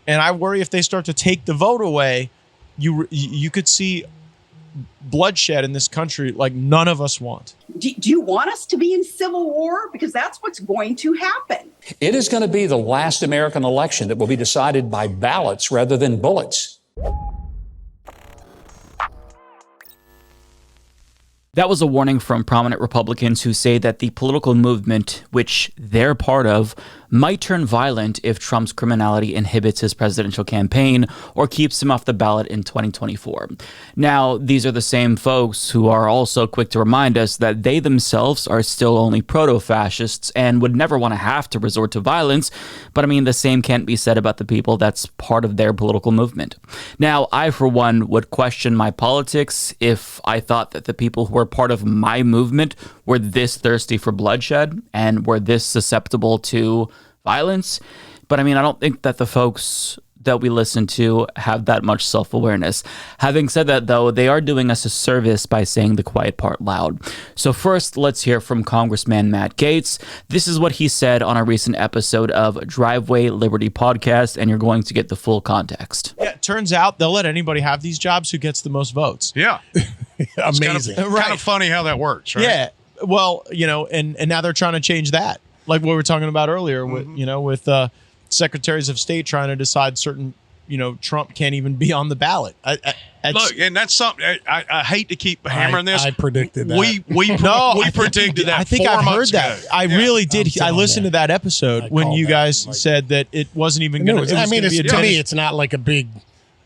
And I worry if they start to take the vote away, you could see bloodshed in this country like none of us want. Do you want us to be in civil war? Because that's what's going to happen. It is going to be the last American election that will be decided by ballots rather than bullets. That was a warning from prominent Republicans who say that the political movement, which they're part of, might turn violent if Trump's criminality inhibits his presidential campaign or keeps him off the ballot in 2024. Now, these are the same folks who are also quick to remind us that they themselves are still only proto-fascists and would never want to have to resort to violence. But I mean, the same can't be said about the people that's part of their political movement. Now, I, for one, would question my politics if I thought that the people who were part of my movement were this thirsty for bloodshed and were this susceptible to violence. But I mean, I don't think that the folks that we listen to have that much self-awareness. Having said that, though, they are doing us a service by saying the quiet part loud. So first, let's hear from Congressman Matt Gaetz. This is what he said on a recent episode of Driveway Liberty Podcast, and you're going to get the full context. Yeah, it turns out they'll let anybody have these jobs who gets the most votes. Yeah. Amazing. Kind of funny how that works, right? Yeah. Well, and now they're trying to change that. Like what we were talking about earlier with secretaries of state trying to decide certain, Trump can't even be on the ballot. Look, and that's something I hate to keep hammering this. I predicted that. We predicted that. I think 4 I've heard months that. ago. I really did. I listened to that I episode when called you that. guys said that it wasn't even going to. To me, it's not like a big.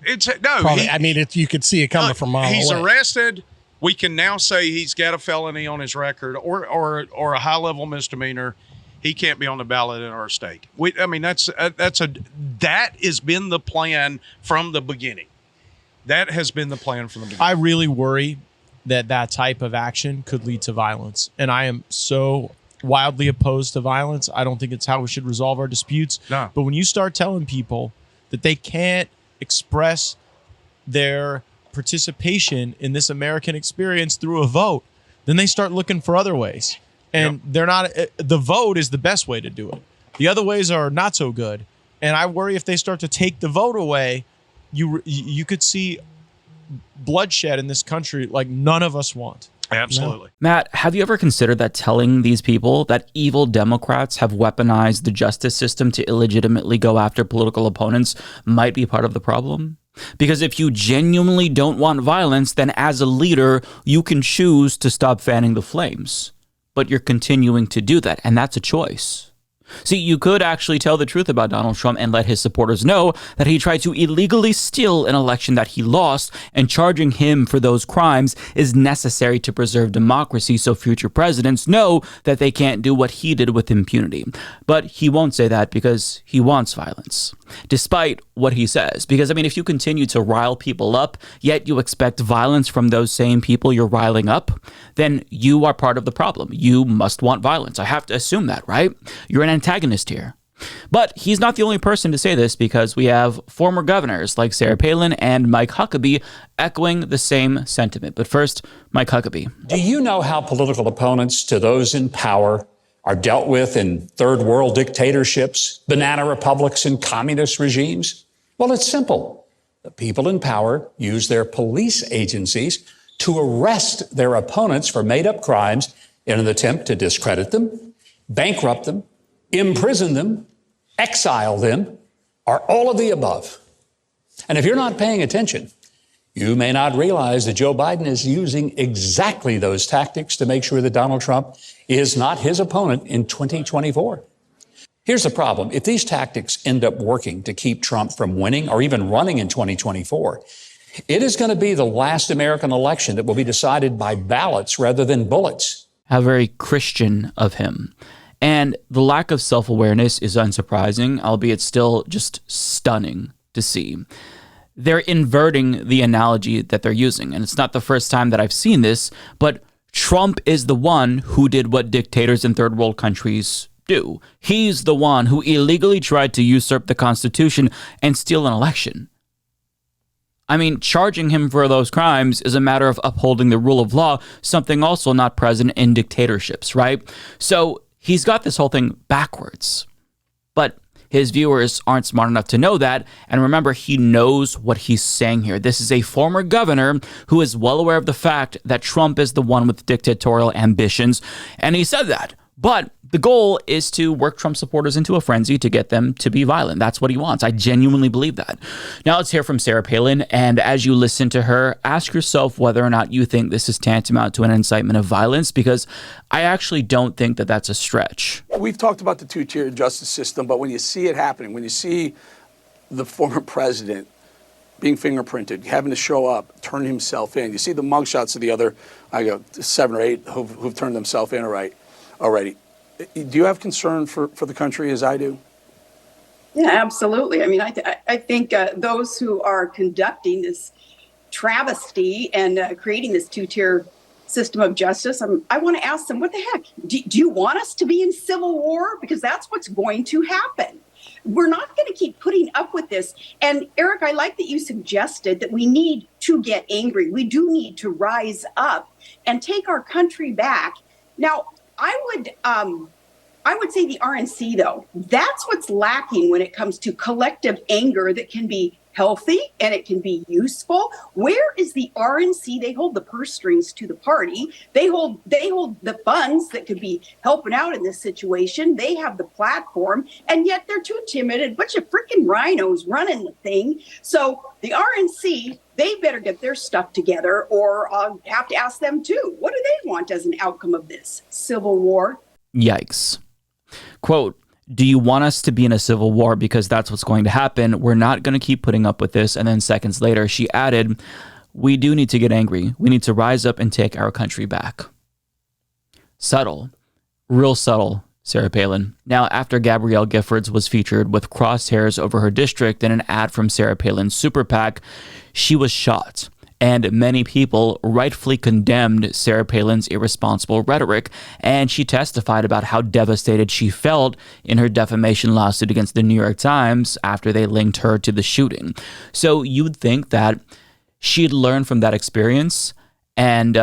You could see it coming from miles He's away. arrested. We can now say he's got a felony on his record or a high level misdemeanor. He can't be on the ballot in our state. That has been the plan from the beginning. That has been the plan from the beginning. I really worry that type of action could lead to violence, and I am so wildly opposed to violence. I don't think it's how we should resolve our disputes. No. But when you start telling people that they can't express their participation in this American experience through a vote, then they start looking for other ways. And they're not. The vote is the best way to do it. The other ways are not so good. And I worry if they start to take the vote away, you could see bloodshed in this country like none of us want. Absolutely. No. Matt, have you ever considered that telling these people that evil Democrats have weaponized the justice system to illegitimately go after political opponents might be part of the problem? Because if you genuinely don't want violence, then as a leader, you can choose to stop fanning the flames. But you're continuing to do that, and that's a choice. See, you could actually tell the truth about Donald Trump and let his supporters know that he tried to illegally steal an election that he lost, and charging him for those crimes is necessary to preserve democracy so future presidents know that they can't do what he did with impunity. But he won't say that because he wants violence, despite what he says. Because, if you continue to rile people up, yet you expect violence from those same people you're riling up, then you are part of the problem. You must want violence. I have to assume that, right? You're an antagonist here. But he's not the only person to say this, because we have former governors like Sarah Palin and Mike Huckabee echoing the same sentiment. But first, Mike Huckabee. Do you know how political opponents to those in power are dealt with in third world dictatorships, banana republics, and communist regimes? Well, it's simple. The people in power use their police agencies to arrest their opponents for made-up crimes in an attempt to discredit them, bankrupt them, imprison them, exile them, or all of the above. And if you're not paying attention, you may not realize that Joe Biden is using exactly those tactics to make sure that Donald Trump is not his opponent in 2024. Here's the problem. If these tactics end up working to keep Trump from winning or even running in 2024, it is going to be the last American election that will be decided by ballots rather than bullets. How very Christian of him. And the lack of self-awareness is unsurprising, albeit still just stunning to see. They're inverting the analogy that they're using. And it's not the first time that I've seen this, but Trump is the one who did what dictators in third world countries do. He's the one who illegally tried to usurp the Constitution and steal an election. Charging him for those crimes is a matter of upholding the rule of law, something also not present in dictatorships, right? So he's got this whole thing backwards. But His viewers aren't smart enough to know that. And remember, he knows what he's saying here. This is a former governor who is well aware of the fact that Trump is the one with dictatorial ambitions. And he said that. But the goal is to work Trump supporters into a frenzy to get them to be violent. That's what he wants. I genuinely believe that. Now let's hear from Sarah Palin. And as you listen to her, ask yourself whether or not you think this is tantamount to an incitement of violence, because I actually don't think that that's a stretch. We've talked about the two-tier justice system, but when you see it happening, when you see the former president being fingerprinted, having to show up, turn himself in, you see the mugshots of the other, 7 or 8 who've turned themselves in already. Do you have concern for the country as I do? Yeah, absolutely. I mean, I think those who are conducting this travesty and creating this two-tier system of justice, I want to ask them, what the heck? Do you want us to be in civil war? Because that's what's going to happen. We're not going to keep putting up with this. And Eric, I like that you suggested that we need to get angry. We do need to rise up and take our country back. Now, I would say the RNC, though, that's what's lacking when it comes to collective anger that can be healthy and it can be useful. Where is the RNC? They hold the purse strings to the party. They hold the funds that could be helping out in this situation. They have the platform, and yet they're too timid. A bunch of freaking rhinos running the thing. So the RNC, they better get their stuff together, or I'll have to ask them too. What do they want as an outcome of this civil war? Yikes. Quote, do you want us to be in a civil war? Because that's what's going to happen. We're not going to keep putting up with this. And then seconds later, she added, we do need to get angry. We need to rise up and take our country back. Subtle. Real subtle, Sarah Palin. Now, after Gabrielle Giffords was featured with crosshairs over her district in an ad from Sarah Palin's super PAC, she was shot. And many people rightfully condemned Sarah Palin's irresponsible rhetoric, and she testified about how devastated she felt in her defamation lawsuit against the New York Times after they linked her to the shooting. So you'd think that she'd learn from that experience and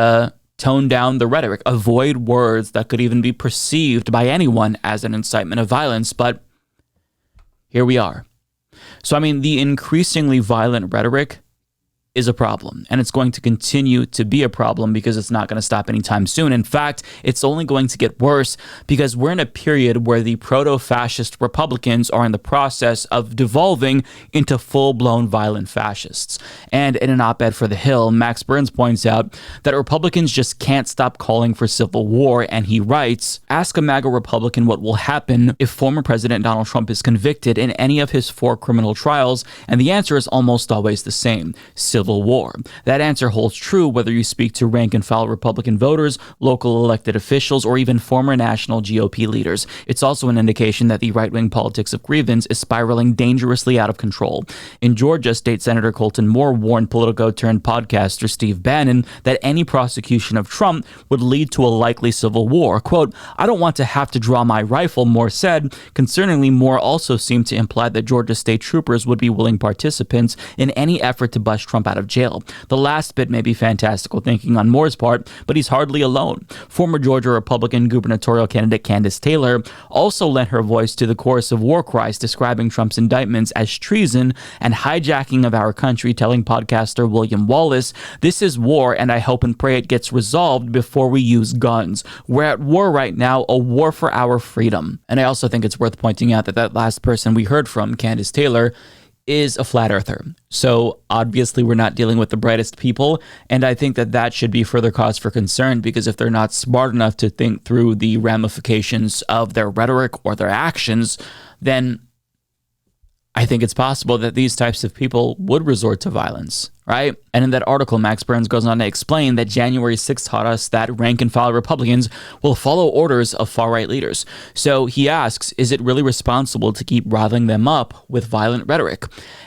tone down the rhetoric, avoid words that could even be perceived by anyone as an incitement of violence, but here we are. So, I mean, the increasingly violent rhetoric is a problem, and it's going to continue to be a problem because it's not going to stop anytime soon. In fact, it's only going to get worse because we're in a period where the proto-fascist Republicans are in the process of devolving into full-blown violent fascists. And in an op-ed for The Hill, Max Burns points out that Republicans just can't stop calling for civil war, and he writes, ask a MAGA Republican what will happen if former President Donald Trump is convicted in any of his 4 criminal trials, and the answer is almost always the same: civil war. That answer holds true whether you speak to rank-and-file Republican voters, local elected officials, or even former national GOP leaders. It's also an indication that the right-wing politics of grievance is spiraling dangerously out of control. In Georgia, State Senator Colton Moore warned Politico-turned-podcaster Steve Bannon that any prosecution of Trump would lead to a likely civil war. Quote, I don't want to have to draw my rifle, Moore said. Concerningly, Moore also seemed to imply that Georgia state troopers would be willing participants in any effort to bust Trump out of jail. The last bit may be fantastical thinking on Moore's part, but he's hardly alone. Former Georgia Republican gubernatorial candidate Candace Taylor also lent her voice to the chorus of war cries describing Trump's indictments as treason and hijacking of our country, telling podcaster William Wallace, this is war and I hope and pray it gets resolved before we use guns. We're at war right now, a war for our freedom. And I also think it's worth pointing out that that last person we heard from, Candace Taylor, is a flat earther. So obviously we're not dealing with the brightest people, and I think that that should be further cause for concern, because if they're not smart enough to think through the ramifications of their rhetoric or their actions, then I think it's possible that these types of people would resort to violence, right? And in that article, Max Burns goes on to explain that January 6th taught us that rank-and-file Republicans will follow orders of far-right leaders. So he asks, is it really responsible to keep riling them up with violent rhetoric?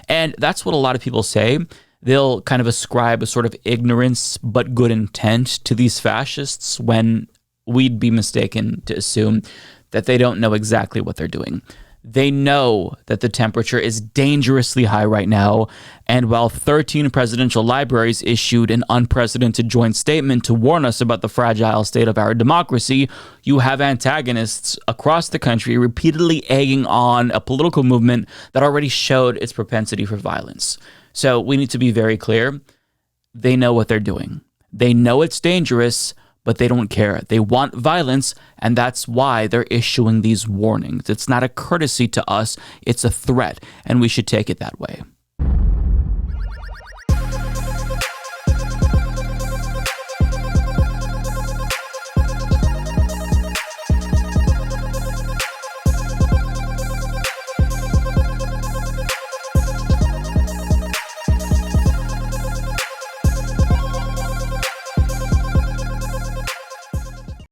And that's what a lot of people say. They'll kind of ascribe a sort of ignorance but good intent to these fascists when we'd be mistaken to assume that they don't know exactly what they're doing. They know that the temperature is dangerously high right now, and while 13 presidential libraries issued an unprecedented joint statement to warn us about the fragile state of our democracy, you have antagonists across the country repeatedly egging on a political movement that already showed its propensity for violence. So we need to be very clear. They know what they're doing. They know it's dangerous, but they don't care. They want violence, and that's why they're issuing these warnings. It's not a courtesy to us, it's a threat, and we should take it that way.